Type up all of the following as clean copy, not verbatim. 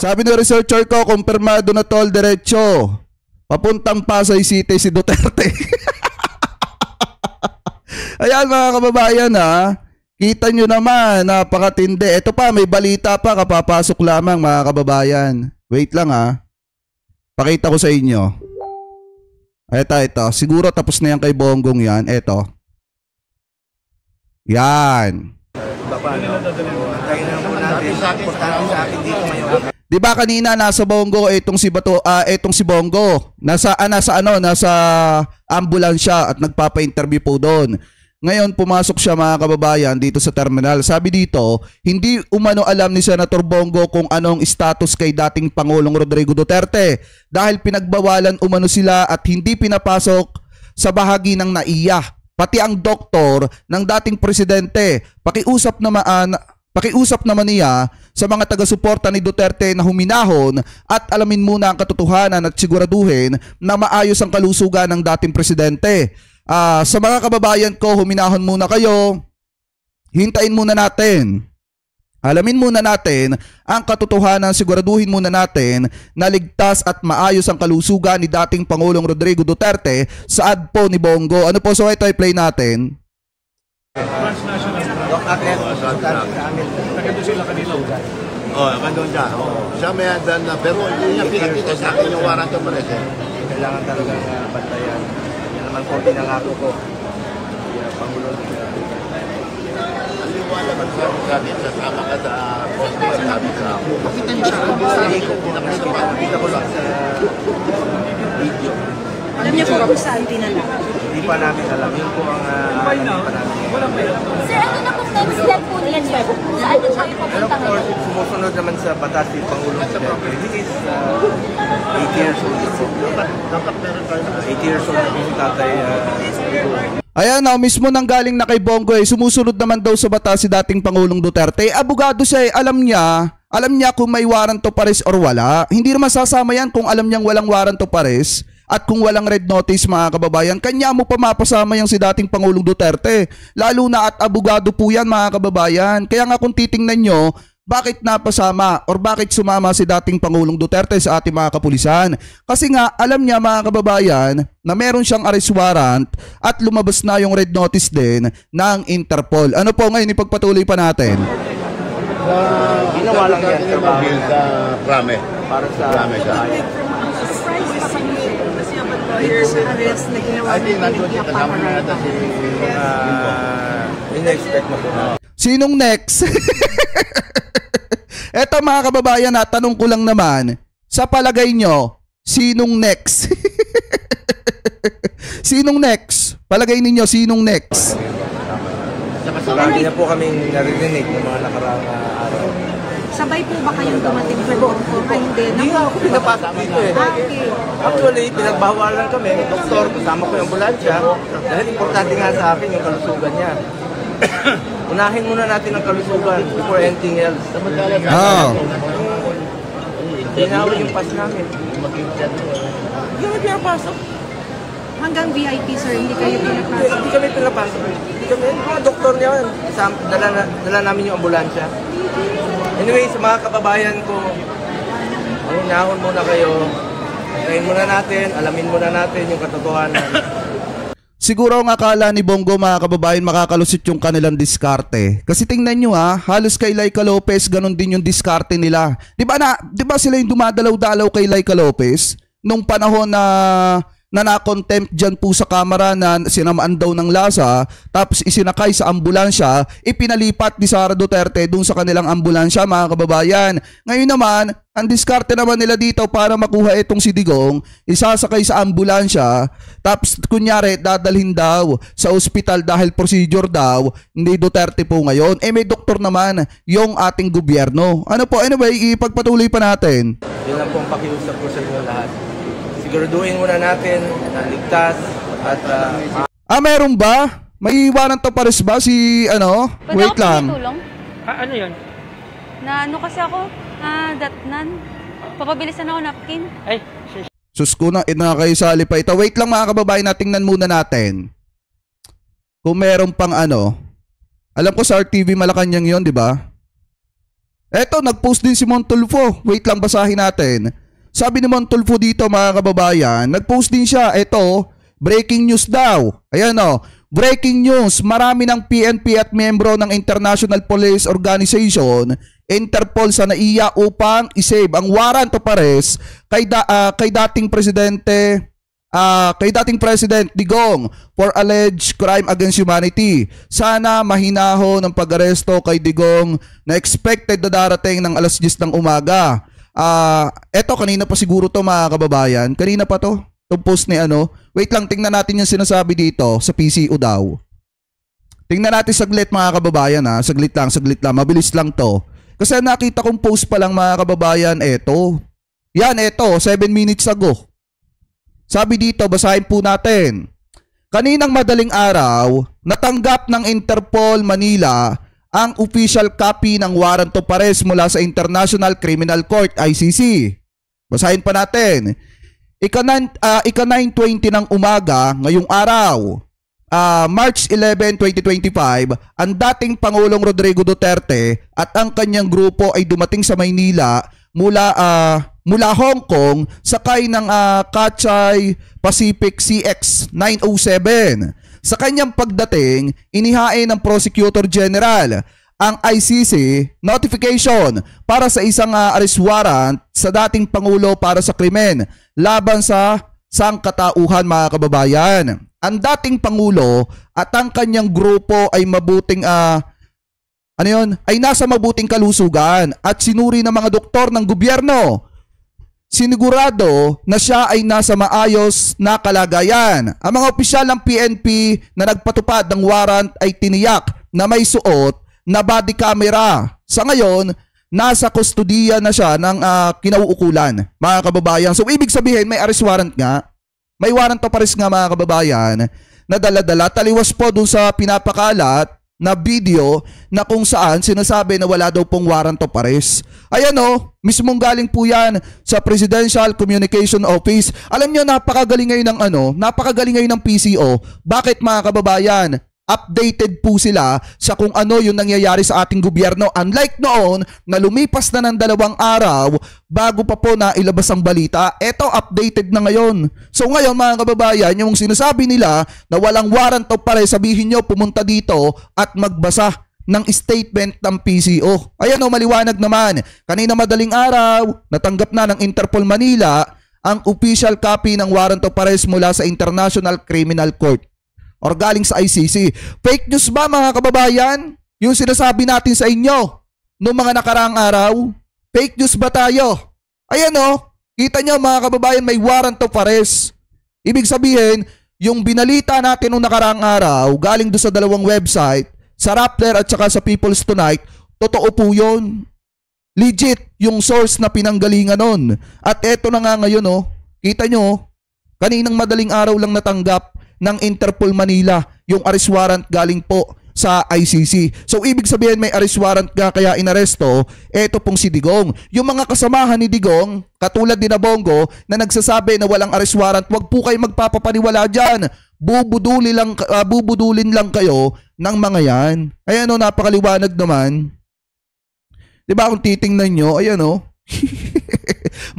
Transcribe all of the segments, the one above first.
Sabi ng researcher ko, kumpirmado na tol, diretso. Papuntang Pasay City si Duterte. Ayan mga kababayan ha. Kita nyo naman, napakatindi. Ito pa, may balita pa, kapapasok lamang mga kababayan. Wait lang ha. Pakita ko sa inyo. Ito. Siguro tapos na yan kay Bonggong yan. Ito. Yan. Di ba kanina nasa Bongo itong si Bongo. Nasa ambulansya at nagpapa-interview po doon. Ngayon pumasok siya mga kababayan dito sa terminal. Sabi dito, hindi umano alam ni Senator Bongo kung anong status kay dating Pangulong Rodrigo Duterte dahil pinagbawalan umano sila at hindi pinapasok sa bahagi ng NAIA. Pati ang doktor ng dating presidente, pakiusap naman niya sa mga taga-suporta ni Duterte na huminahon at alamin muna ang katotohanan at siguraduhin na maayos ang kalusugan ng dating presidente. Sa mga kababayan ko, huminahon muna kayo, hintayin muna natin, alamin muna natin ang katotohanan, siguraduhin muna natin na ligtas at maayos ang kalusugan ni dating Pangulong Rodrigo Duterte sa adpo ni Bongo. Ano po, so ito i-play natin. Kandun siya. Siya may andan na, pero hindi niya pinakita sa akin yung warrant of arrest. Kailangan talagang bantayan. Ang po pinangako ko, Pangulong. Ang liwanag ang sabi sasama ka sa poste, sabi sa ako. Makita niyo siya. Nakita ko lang sa video. Alam niyo po kung saan dinala? Hindi pa namin alam. Yun po ang alam pa namin. Sir, ano na pong next step po niyan, sir? Saan niyo kayo Pero papunta of course, sumusunod naman sa batas ni Pangulong Duterte. He is 8 years old. 8 years old na yung tatay. Ayan na, mismo nang galing na kay Bongo sumusunod naman daw sa batas si dating Pangulong Duterte. Abogado siya alam niya kung may warrant of arrest or wala. Hindi naman sasama yan kung alam niyang walang warrant of arrest at kung walang red notice mga kababayan. Kanya mo pa mapasama yung si dating Pangulong Duterte. Lalo na at abogado po yan mga kababayan. Kaya nga kung titingnan nyo, bakit napasama or bakit sumama si dating Pangulong Duterte sa ating mga kapulisan? Kasi nga alam niya mga kababayan na meron siyang arrest warrant at lumabas na yung red notice din ng Interpol. Ano po ngayon ipagpatuloy pa natin? Ginawa lang yan. Sa Prame. Para sa Prame siya. arrest na ginawa I think nandun siya kasama na natin si in-expect mo po na. Sinong next? Eto mga kababayan, tanong ko lang naman, sa palagay nyo, sinong next? Sinong next? Palagay ninyo, sinong next? Marami na po kaming narinig ng mga nakaraang araw. Sabay po ba kayong dumating sa Bongo? Hindi. Hindi nga ako pinapasok dito eh. Okay. Actually, pinagbawalan kami, doktor, kasama ko yung ambulansya, dahil importante nga sa akin yung kalusugan niya. Unahin muna natin ang kalusugan before anything else. Tinawag yung pass namin. Hindi kami pinapasok. Hanggang VIP, sir, hindi kayo pinapasok? Hindi kami pinapasok. Hindi kami, mga doktor niya, dala namin yung ambulansya. Anyway, sa mga kababayan ko, hinahon muna kayo. Kain muna natin, alamin muna natin yung katotohanan. Siguro ang akala ni Bongo mga kababayan makakalusot yung kanilang diskarte. Kasi tingnan nyo halos kay Laika Lopez ganun din yung diskarte nila. Di ba sila yung dumadalaw-dalaw kay Laika Lopez nung panahon na na-contempt dyan po sa kamera na sinamaan daw ng lasa, tapos isinakay sa ambulansya, ipinalipat ni Sara Duterte dun sa kanilang ambulansya mga kababayan. Ngayon naman, ang diskarte naman nila dito para makuha itong si Digong, isasakay sa ambulansya, tapos kunyari dadalhin daw sa ospital dahil procedure daw, hindi Duterte po ngayon. May doktor naman yung ating gobyerno. Ano po, anyway, ipagpatuloy pa natin. Yun lang po ang pakiusap ko sa inyo lahat. Siguraduhin muna natin na ligtas at meron ba? May warrant of arrest ba si Pwede wait ako lang. tulong? Ano yun? Na ano kasi ako? Datnan. Papabilisan ako napkin. Ay, Sus ko na, kayo pa ito. Wait lang mga kababayan, tingnan muna natin. Kung meron pang alam ko sa RTV Malacanang yon, di ba? Eto, nag-post din si Montulfo. Wait lang, basahin natin. Sabi ni Montulfo dito mga kababayan, nag-post din siya. Eto, breaking news daw. Ayan o, breaking news. Marami ng PNP at miyembro ng International Police Organization, Interpol sa NAIA upang isave ang warrant of arrest kay dating President Digong for alleged crime against humanity. Sana mahinaho ng pag-aresto kay Digong na expected na darating ng alas 10 ng umaga. Eto, kanina pa siguro to mga kababayan. Kanina pa to. Itong post ni ano. Wait lang, tingnan natin yung sinasabi dito sa PCO daw. Tingnan natin saglit mga kababayan ha. Saglit lang. Mabilis lang to. Kasi nakita kong post pa lang mga kababayan. Eto. Yan, eto. 7 minutes ago. Sabi dito, basahin po natin. Kaninang madaling araw, natanggap ng Interpol Manila ang official copy ng warrant of arrest mula sa International Criminal Court, ICC. Basahin pa natin. Ika 9:20 ng umaga ngayong araw, March 11, 2025, ang dating Pangulong Rodrigo Duterte at ang kanyang grupo ay dumating sa Maynila mula Hong Kong sakay ng Cathay Pacific CX 907. Sa kanyang pagdating, inihain ng Prosecutor General ang ICC notification para sa isang arrest warrant sa dating Pangulo para sa krimen laban sa sangkatauhan mga kababayan. Ang dating Pangulo at ang kanyang grupo ay ay nasa mabuting kalusugan at sinuri ng mga doktor ng gobyerno. Sinigurado na siya ay nasa maayos na kalagayan. Ang mga opisyal ng PNP na nagpatupad ng warrant ay tiniyak na may suot na body camera. Sa ngayon, nasa kustodiya na siya ng kinauukulan, mga kababayan. So, ibig sabihin, may arrest warrant nga. May warrant of arrest nga, mga kababayan, na dala-dala. Taliwas po dun sa pinapakalat na video na kung saan sinasabi na wala daw pong warrant of arrest. Ayan o, mismong galing po yan sa Presidential Communication Office. Alam nyo, napakagaling ngayon ng PCO. Bakit mga kababayan? Updated po sila sa kung ano yung nangyayari sa ating gobyerno. Unlike noon na lumipas na ng 2 araw bago pa po na ilabas ang balita, eto updated na ngayon. So ngayon mga kababayan, yung sinasabi nila na walang warrant of arrest, sabihin nyo pumunta dito at magbasa ng statement ng PCO. Ayan o, maliwanag naman. Kanina madaling araw, natanggap na ng Interpol Manila ang official copy ng warrant of arrest mula sa International Criminal Court or galing sa ICC. Fake news ba mga kababayan? Yung sinasabi natin sa inyo noong mga nakaraang araw? Fake news ba tayo? Ayan o, kita nyo mga kababayan, may warrant of arrest. Ibig sabihin, yung binalita natin noong nakaraang araw, galing doon sa 2 website, sa Rappler at saka sa People's Tonight, totoo po yun. Legit yung source na pinanggalingan nun. At eto na nga ngayon o, kita nyo, kaninang madaling araw lang natanggap ng Interpol Manila yung arrest warrant galing po sa ICC. So ibig sabihin may arrest warrant ka kaya inaresto, eto pong si Digong. Yung mga kasamahan ni Digong, katulad ni Nabongo na nagsasabi na walang arrest warrant, wag po kayo magpapapaniwala dyan. Bubudulin lang kayo ng mga yan. Ayan o, napakaliwanag naman. Diba kung titingnan nyo, ayan o.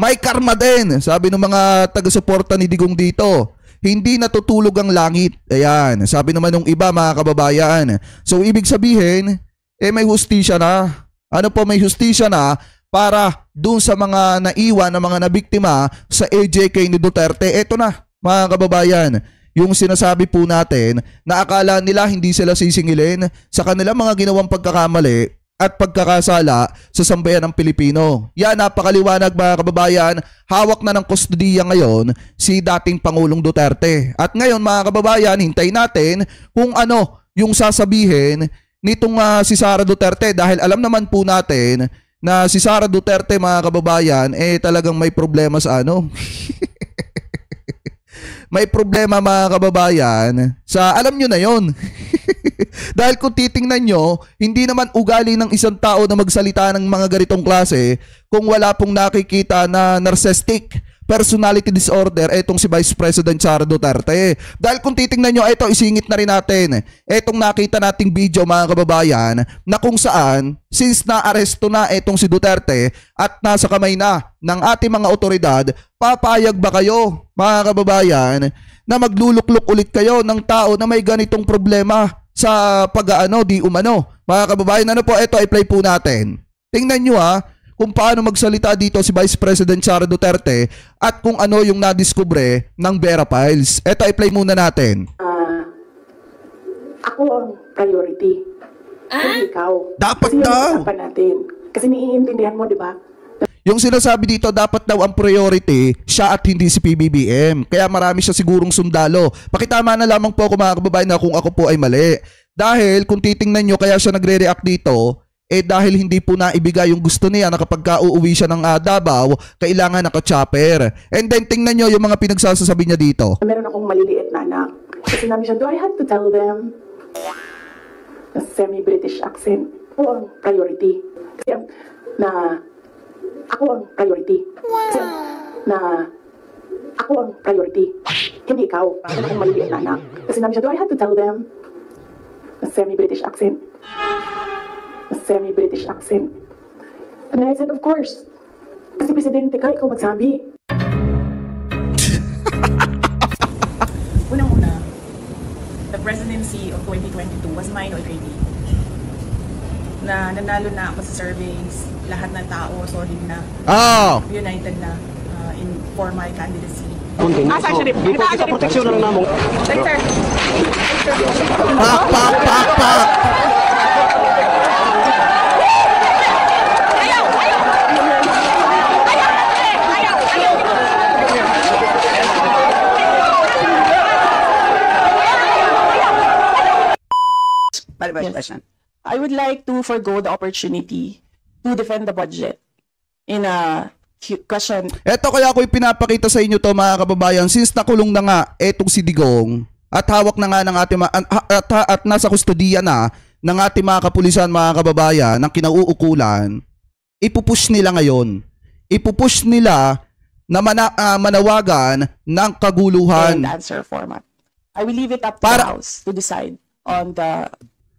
May karma din, sabi ng mga taga-suporta ni Digong dito. Hindi natutulog ang langit. Ayan, sabi naman ng iba mga kababayan. So ibig sabihin, may hustisya na. Ano po, may hustisya na para dun sa mga naiwan na mga nabiktima sa AJK ni Duterte. Eto na mga kababayan, yung sinasabi po natin na akala nila hindi sila sisingilin sa kanilang mga ginawang pagkakamali at pagkakasala sa sambayan ng Pilipino. Yan, napakaliwanag mga kababayan. Hawak na ng kustodiya ngayon si dating Pangulong Duterte. At ngayon mga kababayan, hintayin natin kung ano yung sasabihin nitong si Sara Duterte. Dahil alam naman po natin na si Sara Duterte mga kababayan talagang may problema sa may problema mga kababayan sa alam nyo na yon. Dahil kung titingnan nyo, hindi naman ugali ng isang tao na magsalita ng mga ganitong klase kung wala pong nakikita na narcissistic personality disorder etong si Vice President Sara Duterte. Dahil kung titingnan nyo, ito isingit na rin natin. Etong nakita nating video mga kababayan na kung saan since na-aresto na etong si Duterte at nasa kamay na ng ating mga otoridad, papayag ba kayo mga kababayan na magluluklok ulit kayo ng tao na may ganitong problema sa pag-aano di umano? Mga kababayan, ano po, ito i-play po natin. Tingnan nyo kung paano magsalita dito si Vice President Sara Duterte at kung ano yung nadiskubre ng Vera Files. Ito, i-play muna natin. Ako ang priority. Hindi ikaw. Dapat kasi daw. Kasi natin. Kasi naiintindihan mo, di ba? Yung sinasabi dito, dapat daw ang priority siya at hindi si PBBM. Kaya marami siya sigurong sundalo. Pakitama na lamang po ako mga kababayan na kung ako po ay mali. Dahil kung titingnan nyo, kaya siya nagre-react dito, dahil hindi po naibigay yung gusto niya na kapag uuwi siya ng Davao, kailangan naka-chopper. And then tingnan nyo yung mga pinagsasasabi niya dito. Meron akong maliliit na anak. Kasi namin siya, do I have to tell them na semi-British accent? Ako ang priority. Kasi ako ang priority. Kasi ako ang priority. Hindi ikaw. Meron akong maliliit na anak. Kasi namin siya, do I have to tell them na semi-British accent? Semi-British accent. And I said, of course. Kasi presidente ka, ikaw magsabi. Unang-una, the presidency of 2022 was mine already. Na nanalo na ako sa surveys, lahat ng tao solid na, united na for my candidacy. Kita proteksyon lang namo. Sir. Pak! Yes. I would like to forgo the opportunity to defend the budget in a question. Ito kaya ko ipinapakita sa inyo to mga kababayan, since nakulong na nga etong si Digong at hawak na nga ng ating at nasa kustodiya na ng ating mga kapulisan mga kababayan ng kinauukulan, ipupush nila ngayon. Ipupush nila na manawagan ng kaguluhan. And answer format. I will leave it up to the House to decide on the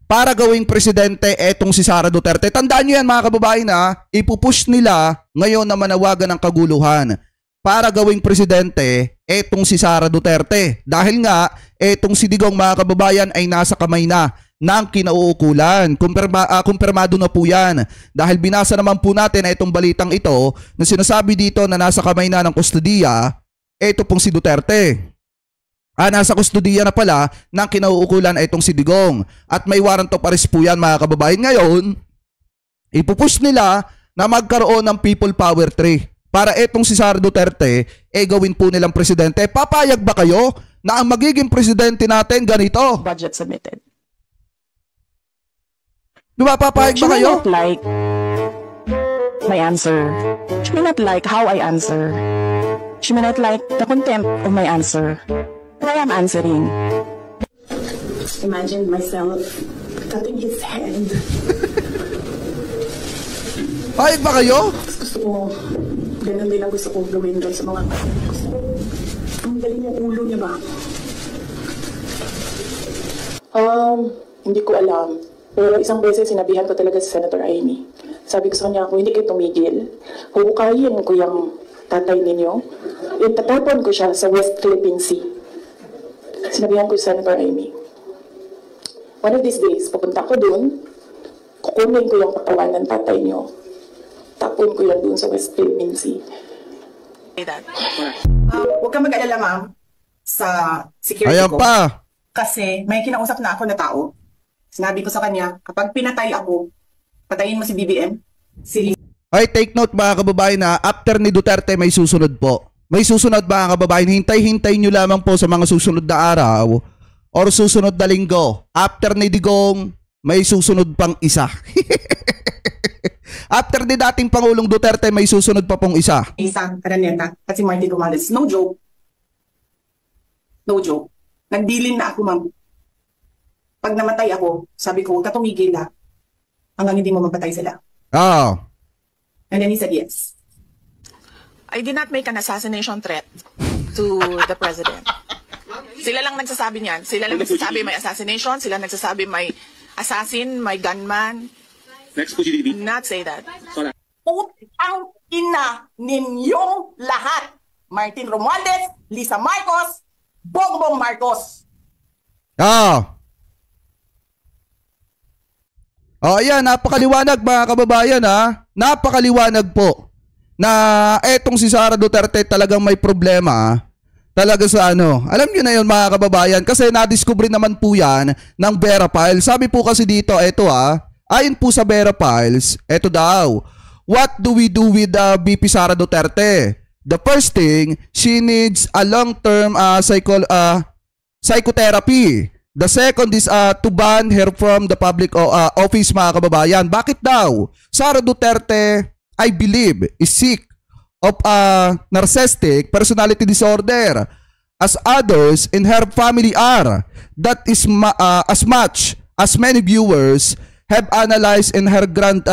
para gawing presidente etong si Sara Duterte. Tandaan nyo yan mga kababayan ipupush nila ngayon na manawagan ng kaguluhan para gawing presidente etong si Sara Duterte. Dahil nga etong si Digong mga kababayan ay nasa kamay na ng kinauukulan. Kumpirmado na po yan. Dahil binasa naman po natin itong balitang ito na sinasabi dito na nasa kamay na ng kustodiya eto pong si Duterte. Nasa kustodiya na pala ng kinauukulan itong si Digong. At may warrant of arrest po yan mga kababayan. Ngayon, ipupush nila na magkaroon ng people power tree para itong si Sara Duterte gawin po nilang presidente. Papayag ba kayo na ang magiging presidente natin ganito? budget submitted. Diba papayag ba She may kayo? not like my answer. She may not like how I answer. She may not like the content of my answer. But I am answering. Imagine myself cutting his hand. Payag ba kayo? Gusto ko, ganun din ang gusto ko gawin doon sa mga gusto ko. Ang galing yung ulo niya ba? Hindi ko alam. Pero isang beses sinabihan ko talaga si Senator Amy. Sabi ko sa kanya, kung hindi kayo tumigil, huhukayin ko yung tatay ninyo. Itatapon ko siya sa West Philippine Sea. Sinabihan ko si Senator Amy. One of these days, pupunta ko dun, kukunin ko yung katawan ng tatay niyo. Tapon ko yan dun sa West Philippine Sea. Huwag kang mag-alala, ma'am, sa security Ayan ko. pa. Kasi may kinausap na ako na tao. Sinabi ko sa kanya, kapag pinatay ako, patayin mo si BBM. Ay, take note mga kababayan after ni Duterte may susunod po. May susunod mga kababayan. Hintay-hintay nyo lamang po sa mga susunod na araw or susunod na linggo. After ni Digong, may susunod pang isa. After ni dating Pangulong Duterte, may susunod pa pong isa. Isang Araneta at si Martin Romales. No joke. No joke. Nagdilin na ako, ma'am. Pag namatay ako, sabi ko, huwag ka tumigil na hanggang hindi mo mapatay sila. Ah. And then he said yes. I did not make an assassination threat to the president. Sila lang nagsasabi niyan. Sila lang nagsasabi may assassination. Sila nagsasabi may assassin, may gunman. Next po, GDP. Not say that. Putang ina ninyong lahat. Martin Romualdez, Lisa Marcos, Bongbong Marcos. Ayan, napakaliwanag mga kababayan ha. Napakaliwanag po na etong si Sara Duterte talagang may problema talaga sa ano. Alam niyo na yun mga kababayan kasi nadiskubre naman po yan ng Vera Files. Sabi po kasi dito, eto ayon po sa Vera Files, eto daw. What do we do with VP Sara Duterte? The first thing, she needs a long-term psychotherapy. The second is to ban her from the public office mga kababayan. Bakit daw? Sara Duterte, I believe, is sick of narcissistic personality disorder as others in her family are. That is as much as many viewers have analyzed in her grand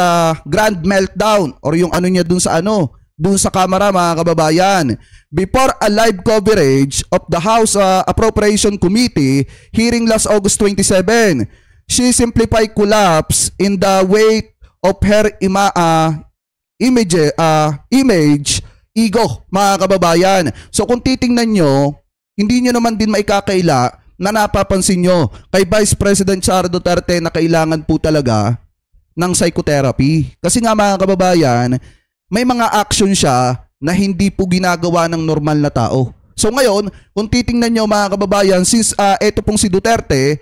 meltdown or yung ano niya dun sa camera mga kababayan. Before a live coverage of the House Appropriation Committee hearing last August 27, she simplified collapse in the weight of her image, ego mga kababayan. So kung titingnan nyo, hindi nyo naman din maikakaila na napapansin nyo kay Vice President Sara Duterte na kailangan po talaga ng psychotherapy. Kasi nga mga kababayan, may mga action siya na hindi po ginagawa ng normal na tao. So ngayon, kung titingnan nyo mga kababayan, since eto pong si Duterte,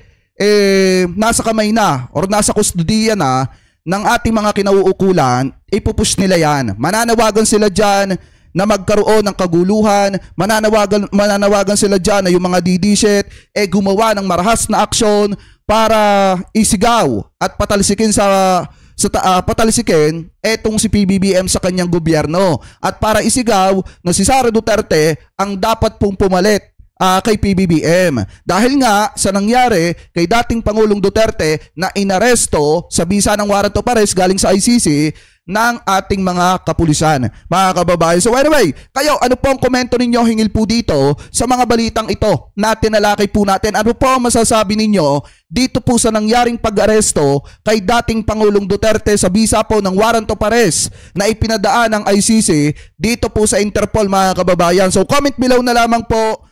nasa kamay na or nasa kustodiya na ng ating mga kinauukulan, ipupush nila yan. Mananawagan sila dyan na magkaroon ng kaguluhan, mananawagan sila dyan na yung mga didisit gumawa ng marahas na aksyon para isigaw at patalsikin patalsikin etong si PBBM sa kanyang gobyerno at para isigaw na si Sara Duterte ang dapat pong pumalit kay PBBM. Dahil nga sa nangyari kay dating Pangulong Duterte na inaresto sa bisa ng warrant of arrest galing sa ICC ng ating mga kapulisan. Mga kababayan. So anyway, kayo, ano po ang komento ninyo hingil po dito sa mga balitang ito na tinalakay po natin? Ano po ang masasabi ninyo dito po sa nangyaring pag-aresto kay dating Pangulong Duterte sa bisa po ng warrant of arrest na ipinadaan ng ICC dito po sa Interpol mga kababayan? So comment below na lamang po